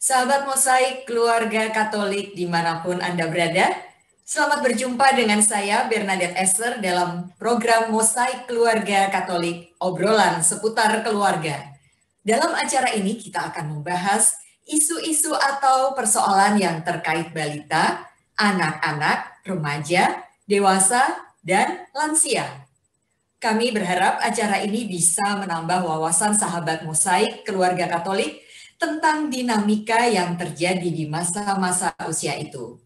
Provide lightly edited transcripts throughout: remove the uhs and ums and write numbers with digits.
Sahabat Mosaik Keluarga Katolik dimanapun Anda berada, selamat berjumpa dengan saya Bernadette Esther dalam program Mosaik Keluarga Katolik, obrolan seputar keluarga. Dalam acara ini kita akan membahas isu-isu atau persoalan yang terkait balita, anak-anak, remaja, dewasa, dan lansia. Kami berharap acara ini bisa menambah wawasan sahabat Mosaik Keluarga Katolik tentang dinamika yang terjadi di masa-masa usia itu.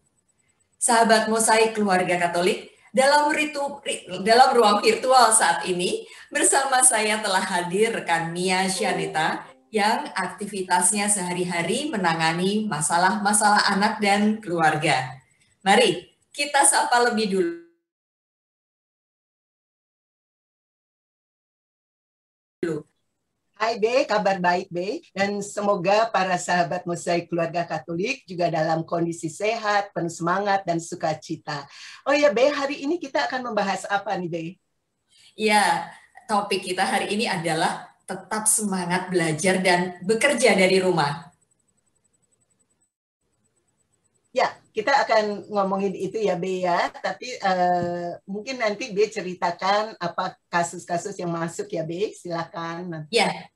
Sahabat Mosaik Keluarga Katolik, dalam ruang virtual saat ini, bersama saya telah hadir rekan Mia Syaneta yang aktivitasnya sehari-hari menangani masalah-masalah anak dan keluarga. Mari kita sapa lebih dulu. Hai Be, kabar baik Be, dan semoga para sahabat Mosaik Keluarga Katolik juga dalam kondisi sehat, penuh semangat, dan sukacita. Oh ya Be, hari ini kita akan membahas apa nih Be? Ya, topik kita hari ini adalah tetap semangat belajar dan bekerja dari rumah. Ya, kita akan ngomongin itu ya Be ya, tapi mungkin nanti Be ceritakan apa kasus-kasus yang masuk ya Be, silakan. Ya,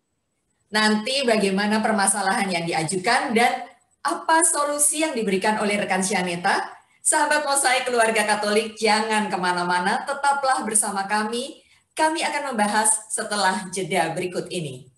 nanti bagaimana permasalahan yang diajukan dan apa solusi yang diberikan oleh rekan Syaneta. Sahabat Mosaik Keluarga Katolik, jangan kemana-mana, tetaplah bersama kami. Kami akan membahas setelah jeda berikut ini.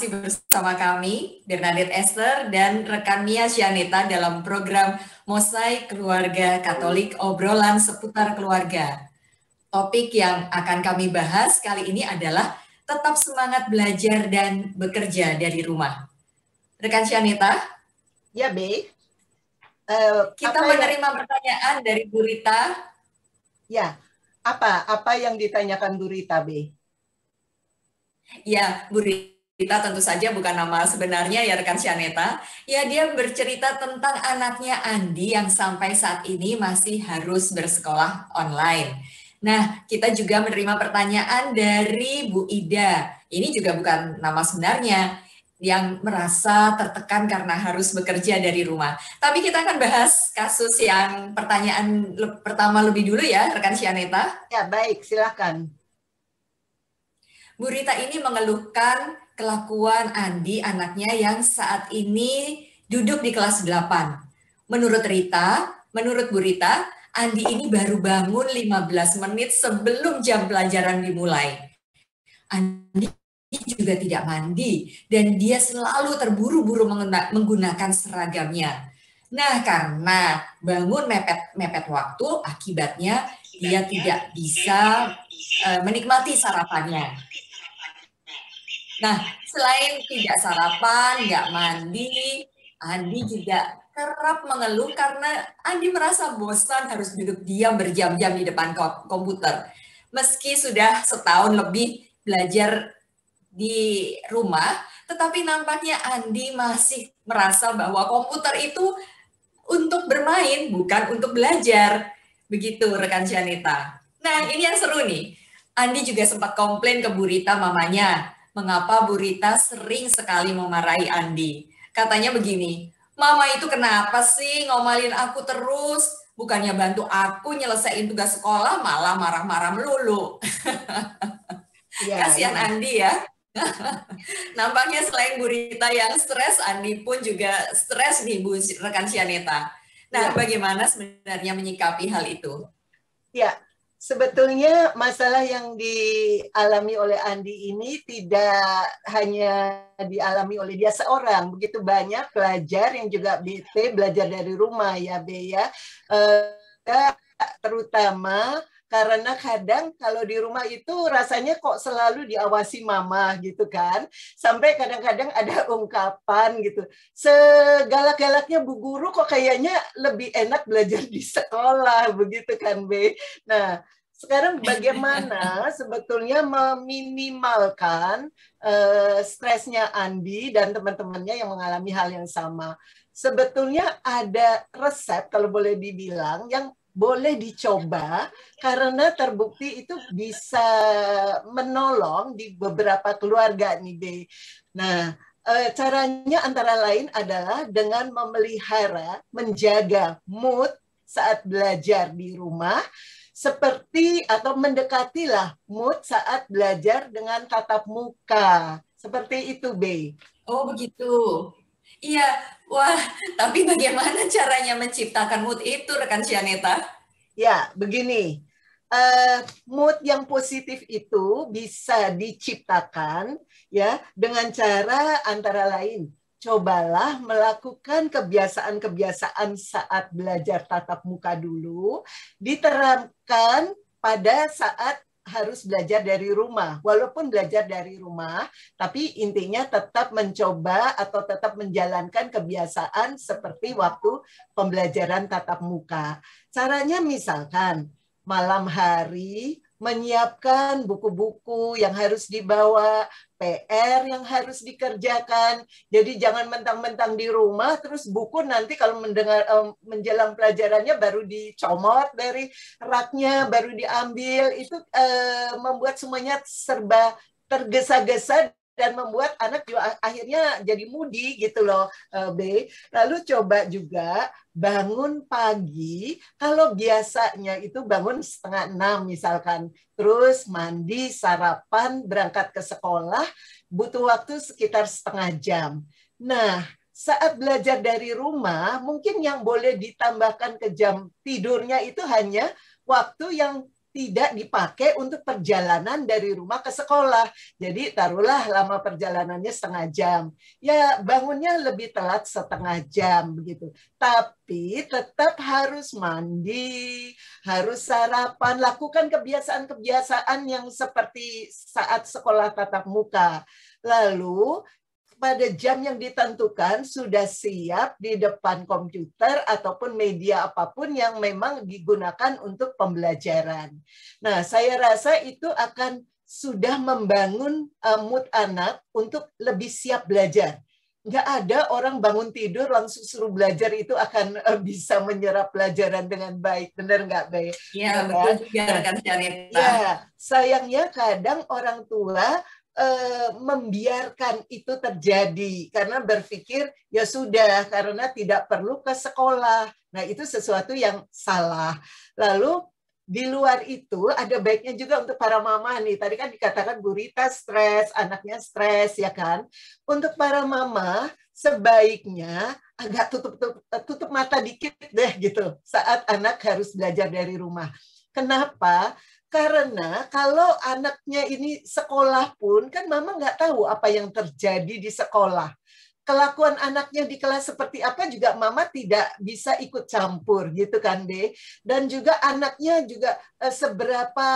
Bersama kami, Bernadette Esther dan rekan Mia Syaneta dalam program Mosaik Keluarga Katolik, obrolan seputar keluarga. Topik yang akan kami bahas kali ini adalah tetap semangat belajar dan bekerja dari rumah. Rekan Syaneta? Ya, Be. Kita menerima pertanyaan dari Bu Rita. Ya, apa yang ditanyakan Bu Rita, Be? Ya, Bu Rita tentu saja bukan nama sebenarnya ya rekan Syaneta. Ya, dia bercerita tentang anaknya Andi yang sampai saat ini masih harus bersekolah online. Nah, kita juga menerima pertanyaan dari Bu Ida. Ini juga bukan nama sebenarnya, yang merasa tertekan karena harus bekerja dari rumah. Tapi kita akan bahas kasus yang pertanyaan pertama lebih dulu ya, rekan Syaneta. Ya, baik, silakan. Bu Rita ini mengeluhkan kelakuan Andi, anaknya yang saat ini duduk di kelas 8. Menurut Bu Rita, Andi ini baru bangun 15 menit sebelum jam pelajaran dimulai. Andi juga tidak mandi dan dia selalu terburu-buru menggunakan seragamnya. Nah, karena bangun mepet waktu, akibatnya dia tidak bisa menikmati sarapannya. Nah, selain tidak sarapan, nggak mandi, Andi juga kerap mengeluh karena Andi merasa bosan harus duduk diam berjam-jam di depan komputer. Meski sudah setahun lebih belajar di rumah, tetapi nampaknya Andi masih merasa bahwa komputer itu untuk bermain, bukan untuk belajar. Begitu, rekan Syaneta. Nah, ini yang seru nih. Andi juga sempat komplain ke Bu Rita, mamanya, mengapa Bu Rita sering sekali memarahi Andi. Katanya begini, Mama itu kenapa sih ngomelin aku terus? Bukannya bantu aku nyelesain tugas sekolah, malah marah-marah melulu. Ya, kasihan ya. Andi ya. Nampaknya selain Bu Rita yang stres, Andi pun juga stres nih, Bu rekan Sianeta. Nah, Ya. bagaimana sebenarnya menyikapi hal itu? Ya, sebetulnya masalah yang dialami oleh Andi ini tidak hanya dialami oleh dia seorang, begitu banyak pelajar yang juga belajar dari rumah ya, Be ya. Terutama karena kadang kalau di rumah itu rasanya kok selalu diawasi mama gitu kan, sampai kadang-kadang ada ungkapan gitu, segalak-galaknya Bu Guru kok kayaknya lebih enak belajar di sekolah begitu kan, Be. Nah, sekarang bagaimana sebetulnya meminimalkan stresnya Andi dan teman-temannya yang mengalami hal yang sama. Sebetulnya ada resep kalau boleh dibilang yang boleh dicoba karena terbukti itu bisa menolong di beberapa keluarga nih, Be. Nah, caranya antara lain adalah dengan memelihara, menjaga mood saat belajar di rumah, seperti atau mendekatilah mood saat belajar dengan tatap muka. Seperti itu, Be. Oh, begitu. Iya, wah, tapi bagaimana caranya menciptakan mood itu, rekan Sianeta? Ya, begini. Mood yang positif itu bisa diciptakan ya dengan cara antara lain cobalah melakukan kebiasaan-kebiasaan saat belajar tatap muka dulu, diterapkan pada saat harus belajar dari rumah. Walaupun belajar dari rumah, tapi intinya tetap mencoba atau tetap menjalankan kebiasaan seperti waktu pembelajaran tatap muka. Caranya misalkan malam hari menyiapkan buku-buku yang harus dibawa, PR yang harus dikerjakan. Jadi jangan mentang-mentang di rumah terus buku nanti kalau menjelang pelajarannya baru dicomot dari raknya, baru diambil. Itu membuat semuanya serba tergesa-gesa dan membuat anak juga akhirnya jadi moody gitu loh, B. Lalu coba juga bangun pagi, kalau biasanya itu bangun 5:30 misalkan, terus mandi, sarapan, berangkat ke sekolah, butuh waktu sekitar setengah jam. Nah, saat belajar dari rumah, mungkin yang boleh ditambahkan ke jam tidurnya itu hanya waktu yang tidak dipakai untuk perjalanan dari rumah ke sekolah. Jadi taruhlah lama perjalanannya setengah jam. Ya bangunnya lebih telat setengah jam begitu. Tapi tetap harus mandi, harus sarapan, lakukan kebiasaan-kebiasaan yang seperti saat sekolah tatap muka. Lalu pada jam yang ditentukan sudah siap di depan komputer ataupun media apapun yang memang digunakan untuk pembelajaran. Nah, saya rasa itu akan sudah membangun mood anak untuk lebih siap belajar. Nggak ada orang bangun tidur langsung suruh belajar itu akan bisa menyerap pelajaran dengan baik. Benar nggak, Bay? Ya, betul juga, rekan Sianeta. Ya, sayangnya kadang orang tua membiarkan itu terjadi karena berpikir ya sudah karena tidak perlu ke sekolah. Nah, itu sesuatu yang salah. Lalu di luar itu ada baiknya juga untuk para mama nih. Tadi kan dikatakan Bu Rita stres, anaknya stres ya kan. Untuk para mama sebaiknya agak tutup mata dikit deh gitu saat anak harus belajar dari rumah. Kenapa? Karena kalau anaknya ini sekolah pun, kan mama nggak tahu apa yang terjadi di sekolah. Kelakuan anaknya di kelas seperti apa juga mama tidak bisa ikut campur gitu kan, Be. Dan juga anaknya juga seberapa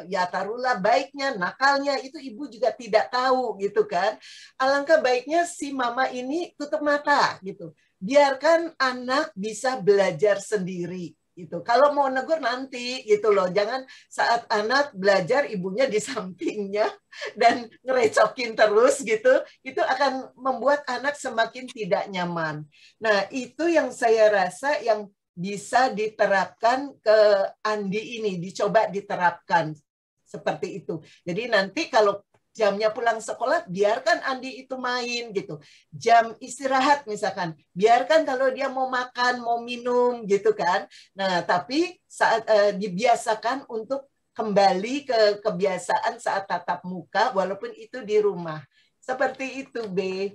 ya taruhlah baiknya, nakalnya itu ibu juga tidak tahu gitu kan. Alangkah baiknya si mama ini tutup mata gitu. Biarkan anak bisa belajar sendiri gitu. Kalau mau negur nanti gitu loh. Jangan saat anak belajar ibunya di sampingnya dan ngerecokin terus gitu. Itu akan membuat anak semakin tidak nyaman. Nah, itu yang saya rasa yang bisa diterapkan ke Andi ini, dicoba diterapkan seperti itu. Jadi nanti kalau jamnya pulang sekolah, biarkan Andi itu main gitu. Jam istirahat misalkan, biarkan kalau dia mau makan, mau minum gitu kan. Nah, tapi saat dibiasakan untuk kembali ke kebiasaan saat tatap muka walaupun itu di rumah. Seperti itu, B.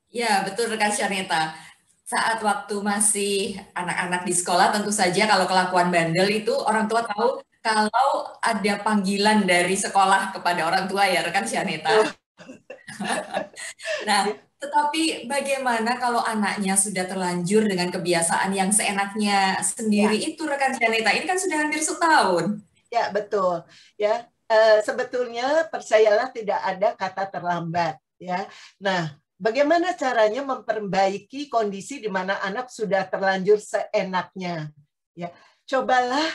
Ya, betul rekan Syaneta. Saat waktu masih anak-anak di sekolah, tentu saja kalau kelakuan bandel itu orang tua tahu kalau ada panggilan dari sekolah kepada orang tua ya rekan Syaneta. Nah, tetapi bagaimana kalau anaknya sudah terlanjur dengan kebiasaan yang seenaknya sendiri itu rekan Syaneta? Ini kan sudah hampir setahun. Ya, betul. Ya, sebetulnya percayalah tidak ada kata terlambat. Ya, nah, bagaimana caranya memperbaiki kondisi di mana anak sudah terlanjur seenaknya? Ya, cobalah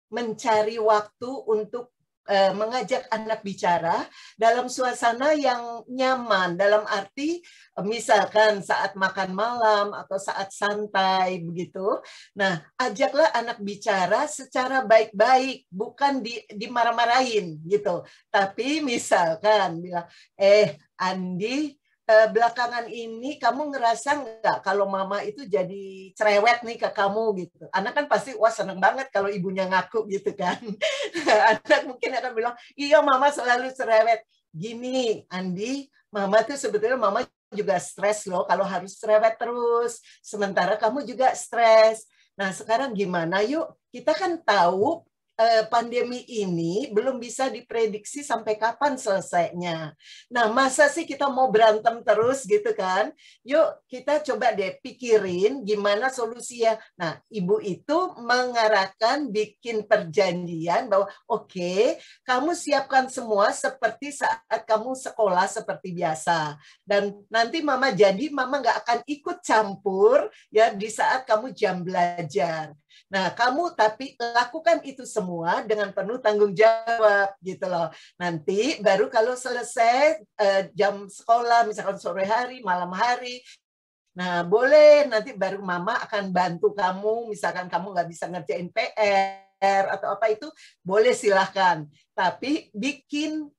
mencari waktu untuk mengajak anak bicara dalam suasana yang nyaman, dalam arti misalkan saat makan malam atau saat santai begitu. Nah, ajaklah anak bicara secara baik-baik, bukan dimarah-marahin gitu. Tapi misalkan bilang, Andi, belakangan ini kamu ngerasa nggak kalau mama itu jadi cerewet nih ke kamu gitu. Anak kan pasti wah seneng banget kalau ibunya ngaku gitu kan. Anak mungkin akan bilang, iya mama selalu cerewet. Gini Andi, mama tuh sebetulnya mama juga stres loh kalau harus cerewet terus. Sementara kamu juga stres. Nah sekarang gimana yuk, kita kan tahu pandemi ini belum bisa diprediksi sampai kapan selesainya. Nah, masa sih kita mau berantem terus gitu kan? Yuk kita coba deh pikirin gimana solusinya. Nah, ibu itu mengarahkan bikin perjanjian bahwa oke, kamu siapkan semua seperti saat kamu sekolah seperti biasa. Dan nanti mama janji mama nggak akan ikut campur ya di saat kamu jam belajar. Nah, kamu tapi lakukan itu semua dengan penuh tanggung jawab gitu loh. Nanti baru kalau selesai jam sekolah, misalkan sore hari, malam hari, nah boleh nanti baru mama akan bantu kamu, misalkan kamu nggak bisa ngerjain PR atau apa itu, boleh silahkan. Tapi bikin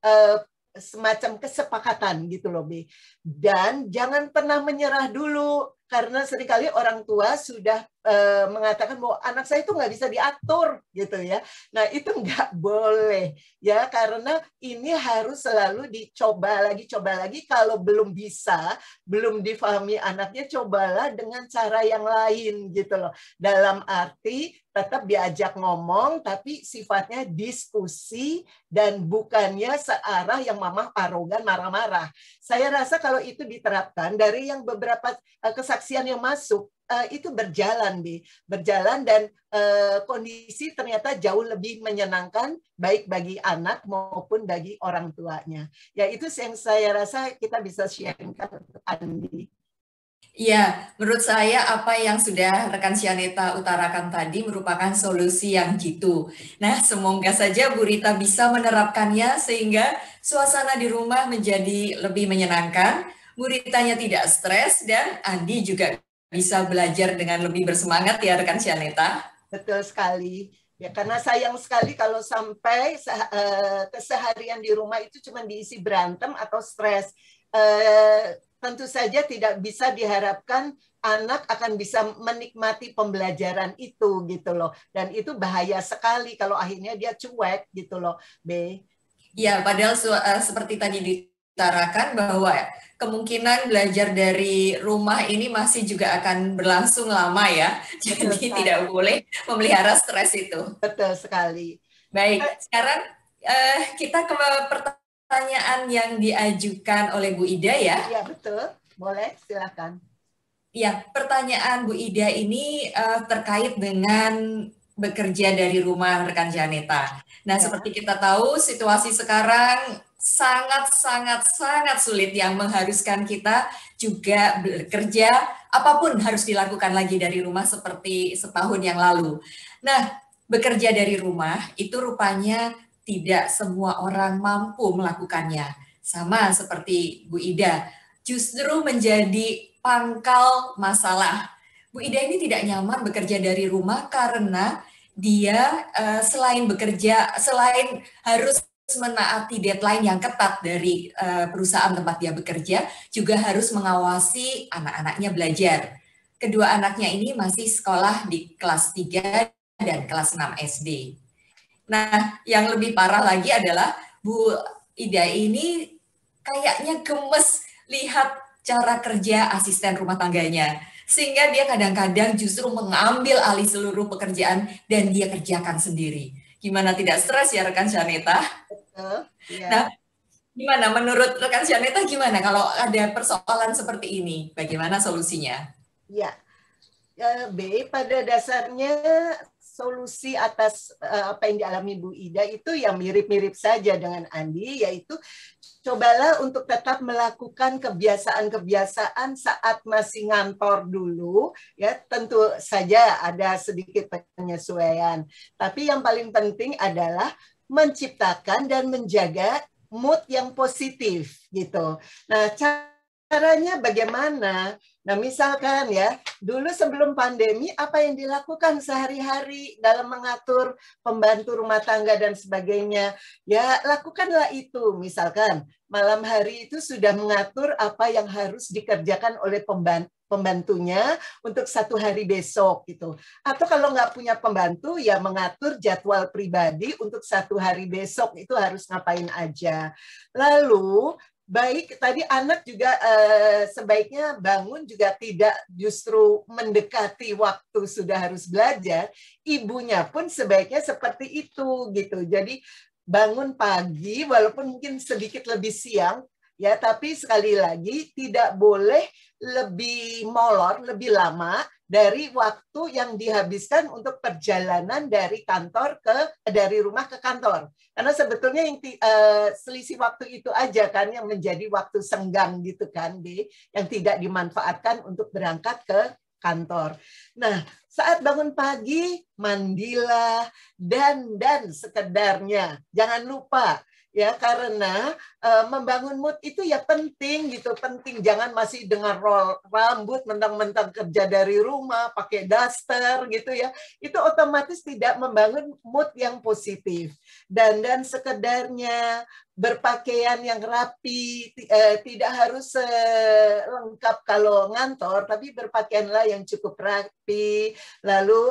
semacam kesepakatan gitu loh, B. Dan jangan pernah menyerah dulu. Karena seringkali orang tua sudah mengatakan bahwa anak saya itu nggak bisa diatur gitu ya. Nah itu nggak boleh ya karena ini harus selalu dicoba lagi. Kalau belum bisa, belum difahami anaknya, cobalah dengan cara yang lain gitu loh. Dalam arti tetap diajak ngomong tapi sifatnya diskusi dan bukannya searah yang mama arogan marah-marah. Saya rasa kalau itu diterapkan dari yang beberapa kesaksian yang masuk itu berjalan dan kondisi ternyata jauh lebih menyenangkan baik bagi anak maupun bagi orang tuanya. Ya itu yang saya rasa kita bisa sharingkan untuk Andi. Iya, menurut saya apa yang sudah rekan Syaneta utarakan tadi merupakan solusi yang jitu. Nah, semoga saja Bu Rita bisa menerapkannya sehingga suasana di rumah menjadi lebih menyenangkan, Bu Ritanya tidak stres, dan Andi juga bisa belajar dengan lebih bersemangat ya rekan Syaneta. Betul sekali. Ya, karena sayang sekali kalau sampai keseharian di rumah itu cuma diisi berantem atau stres. Tentu saja tidak bisa diharapkan anak akan bisa menikmati pembelajaran itu gitu loh. Dan itu bahaya sekali kalau akhirnya dia cuek gitu loh, B. Ya, padahal seperti tadi diutarakan bahwa kemungkinan belajar dari rumah ini masih juga akan berlangsung lama ya. Jadi tidak boleh memelihara stres itu. Betul sekali. Baik, sekarang kita ke pertanyaan yang diajukan oleh Bu Ida ya. Iya, betul. Boleh, silakan. Ya, pertanyaan Bu Ida ini terkait dengan bekerja dari rumah rekan Janeta. Nah, ya. Seperti kita tahu, situasi sekarang sangat sulit yang mengharuskan kita juga bekerja, apapun harus dilakukan lagi dari rumah seperti setahun yang lalu. Nah, bekerja dari rumah itu rupanya tidak semua orang mampu melakukannya. Sama seperti Bu Ida, justru menjadi pangkal masalah. Bu Ida ini tidak nyaman bekerja dari rumah karena dia selain bekerja, selain harus menaati deadline yang ketat dari perusahaan tempat dia bekerja, juga harus mengawasi anak-anaknya belajar. Kedua anaknya ini masih sekolah di kelas 3 dan kelas 6 SD. Nah, yang lebih parah lagi adalah Bu Ida ini kayaknya gemes lihat cara kerja asisten rumah tangganya. Sehingga dia kadang-kadang justru mengambil alih seluruh pekerjaan dan dia kerjakan sendiri. Gimana tidak stres ya rekan Shaneta? Nah, Ya. gimana menurut rekan Shaneta gimana kalau ada persoalan seperti ini? Bagaimana solusinya? Ya, B, pada dasarnya solusi atas apa yang dialami Bu Ida itu yang mirip-mirip saja dengan Andi, yaitu cobalah untuk tetap melakukan kebiasaan-kebiasaan saat masih ngantor dulu, ya tentu saja ada sedikit penyesuaian. Tapi yang paling penting adalah menciptakan dan menjaga mood yang positif gitu. Nah, caranya bagaimana? Nah, misalkan ya, dulu sebelum pandemi, apa yang dilakukan sehari-hari dalam mengatur pembantu rumah tangga dan sebagainya? Ya, lakukanlah itu. Misalkan, malam hari itu sudah mengatur apa yang harus dikerjakan oleh pembantunya untuk satu hari besok gitu. Atau kalau nggak punya pembantu, ya mengatur jadwal pribadi untuk satu hari besok itu harus ngapain aja. Lalu baik, tadi anak juga sebaiknya bangun juga tidak justru mendekati waktu sudah harus belajar, ibunya pun sebaiknya seperti itu gitu. Jadi bangun pagi walaupun mungkin sedikit lebih siang, ya tapi sekali lagi tidak boleh lebih molor, lebih lama dari waktu yang dihabiskan untuk perjalanan dari rumah ke kantor. Karena sebetulnya yang selisih waktu itu aja kan yang menjadi waktu senggang gitu kan, yang tidak dimanfaatkan untuk berangkat ke kantor. Nah, saat bangun pagi, mandilah dan sekedarnya. Jangan lupa ya, karena membangun mood itu ya penting gitu, penting. Jangan masih dengan roll rambut mentang-mentang kerja dari rumah pakai daster gitu ya, itu otomatis tidak membangun mood yang positif. Dan sekedarnya, berpakaian yang rapi, tidak harus lengkap kalau ngantor, tapi berpakaianlah yang cukup rapi. Lalu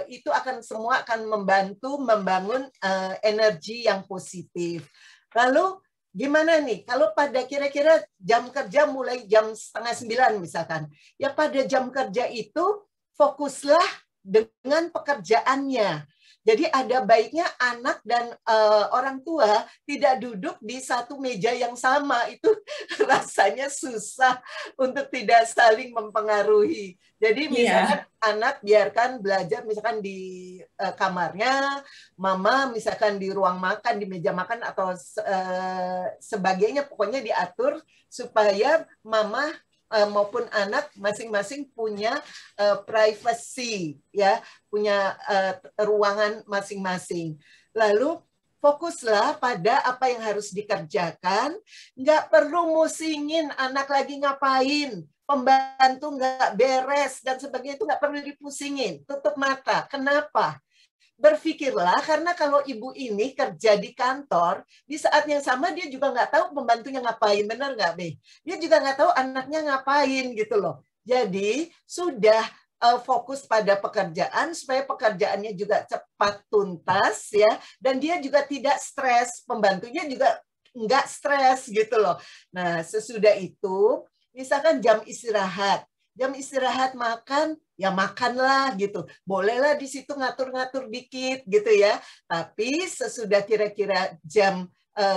itu semua akan membantu membangun energi yang positif. Lalu gimana nih kalau pada kira-kira jam kerja mulai jam 8:30 misalkan, ya pada jam kerja itu fokuslah dengan pekerjaannya. Jadi ada baiknya anak dan orang tua tidak duduk di satu meja yang sama, itu rasanya susah untuk tidak saling mempengaruhi. Jadi misalkan anak biarkan belajar misalkan di kamarnya, mama misalkan di ruang makan, di meja makan atau sebagainya, pokoknya diatur supaya mama maupun anak masing-masing punya privacy, ya, punya ruangan masing-masing. Lalu fokuslah pada apa yang harus dikerjakan, nggak perlu musingin anak lagi ngapain, pembantu nggak beres dan sebagainya, itu nggak perlu dipusingin, tutup mata. Kenapa? Berpikirlah, karena kalau ibu ini kerja di kantor, di saat yang sama dia juga nggak tahu pembantunya ngapain, benar nggak, Be? Dia juga nggak tahu anaknya ngapain gitu loh. Jadi sudah fokus pada pekerjaan supaya pekerjaannya juga cepat tuntas ya, dan dia juga tidak stres, pembantunya juga nggak stres gitu loh. Nah, sesudah itu misalkan jam istirahat makan, ya makanlah gitu. Bolehlah di situ ngatur-ngatur dikit gitu ya. Tapi sesudah kira-kira jam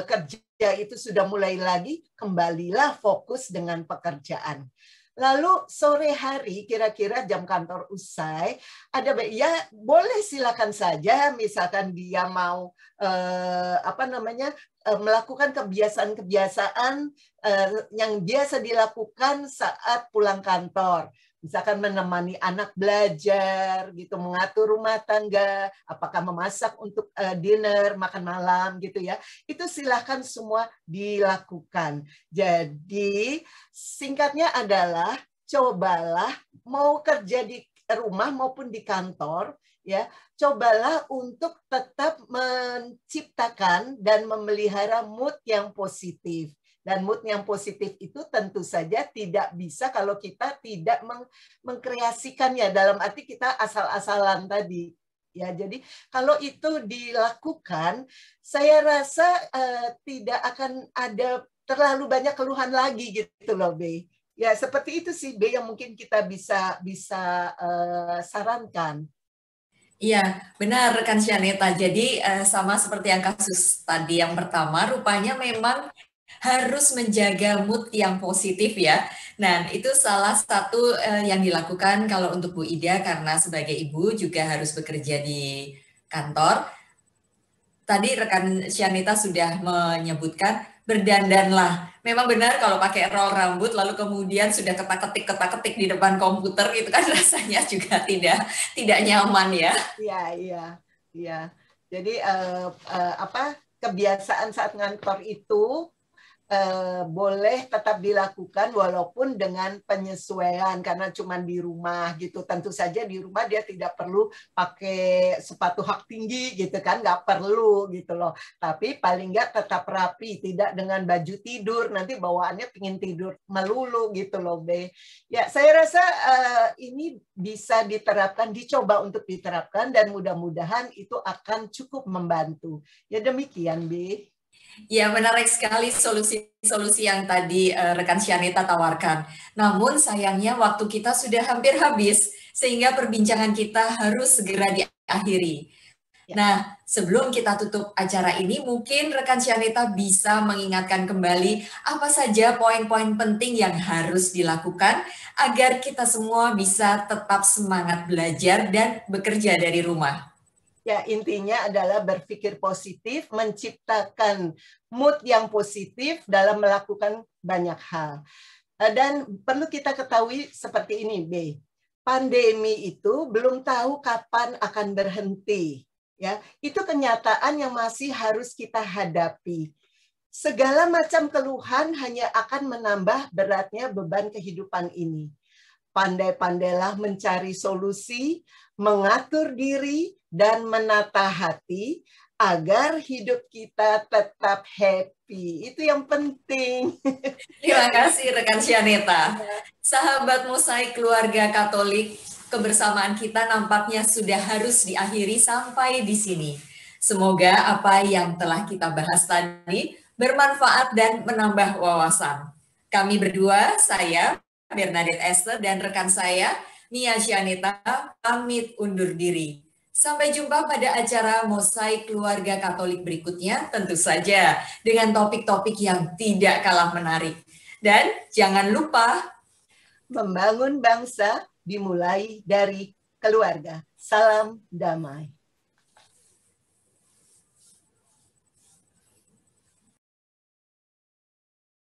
kerja itu sudah mulai lagi, kembalilah fokus dengan pekerjaan. Lalu sore hari kira-kira jam kantor usai, ada ya boleh silakan saja, misalkan dia mau melakukan kebiasaan-kebiasaan yang biasa dilakukan saat pulang kantor. Misalkan menemani anak belajar, gitu, mengatur rumah tangga, apakah memasak untuk dinner, makan malam, gitu ya. Itu silahkan semua dilakukan. Jadi singkatnya adalah cobalah mau kerja di rumah maupun di kantor, ya, cobalah untuk tetap menciptakan dan memelihara mood yang positif. Dan mood yang positif itu tentu saja tidak bisa kalau kita tidak mengkreasikannya, dalam arti kita asal-asalan tadi. Ya, jadi kalau itu dilakukan, saya rasa tidak akan ada terlalu banyak keluhan lagi gitu loh, B. Ya, seperti itu sih, B, yang mungkin kita bisa sarankan. Iya, benar rekan Syaneta. Jadi sama seperti yang kasus tadi yang pertama, rupanya memang harus menjaga mood yang positif ya. Nah, itu salah satu yang dilakukan kalau untuk Bu Ida karena sebagai ibu juga harus bekerja di kantor. Tadi rekan Syanita sudah menyebutkan berdandanlah. Memang benar kalau pakai roll rambut lalu kemudian sudah ketak-ketik di depan komputer itu kan rasanya juga tidak nyaman ya. Iya, iya, iya. Jadi kebiasaan saat ngantor itu boleh tetap dilakukan walaupun dengan penyesuaian karena cuma di rumah gitu. Tentu saja di rumah dia tidak perlu pakai sepatu hak tinggi gitu kan, nggak perlu gitu loh. Tapi paling nggak tetap rapi, tidak dengan baju tidur nanti bawaannya pingin tidur melulu gitu loh, B. Ya, saya rasa ini bisa diterapkan, dicoba untuk diterapkan dan mudah-mudahan itu akan cukup membantu. Ya demikian, B. Ya, menarik sekali solusi-solusi yang tadi rekan Syanita tawarkan. Namun sayangnya waktu kita sudah hampir habis, sehingga perbincangan kita harus segera diakhiri. Ya. Nah, sebelum kita tutup acara ini, mungkin rekan Syanita bisa mengingatkan kembali apa saja poin-poin penting yang harus dilakukan agar kita semua bisa tetap semangat belajar dan bekerja dari rumah. Ya, intinya adalah berpikir positif, menciptakan mood yang positif dalam melakukan banyak hal. Dan perlu kita ketahui seperti ini, B. Pandemi itu belum tahu kapan akan berhenti. Ya, itu kenyataan yang masih harus kita hadapi. Segala macam keluhan hanya akan menambah beratnya beban kehidupan ini. Pandai-pandailah mencari solusi, mengatur diri, dan menata hati agar hidup kita tetap happy. Itu yang penting. Terima kasih rekan Syaneta. Sahabat Mosaik Keluarga Katolik, kebersamaan kita nampaknya sudah harus diakhiri sampai di sini. Semoga apa yang telah kita bahas tadi bermanfaat dan menambah wawasan. Kami berdua, saya Bernadette Esther dan rekan saya Nia Syaneta pamit undur diri. Sampai jumpa pada acara Mosaik Keluarga Katolik berikutnya, tentu saja dengan topik-topik yang tidak kalah menarik. Dan jangan lupa, membangun bangsa dimulai dari keluarga. Salam damai.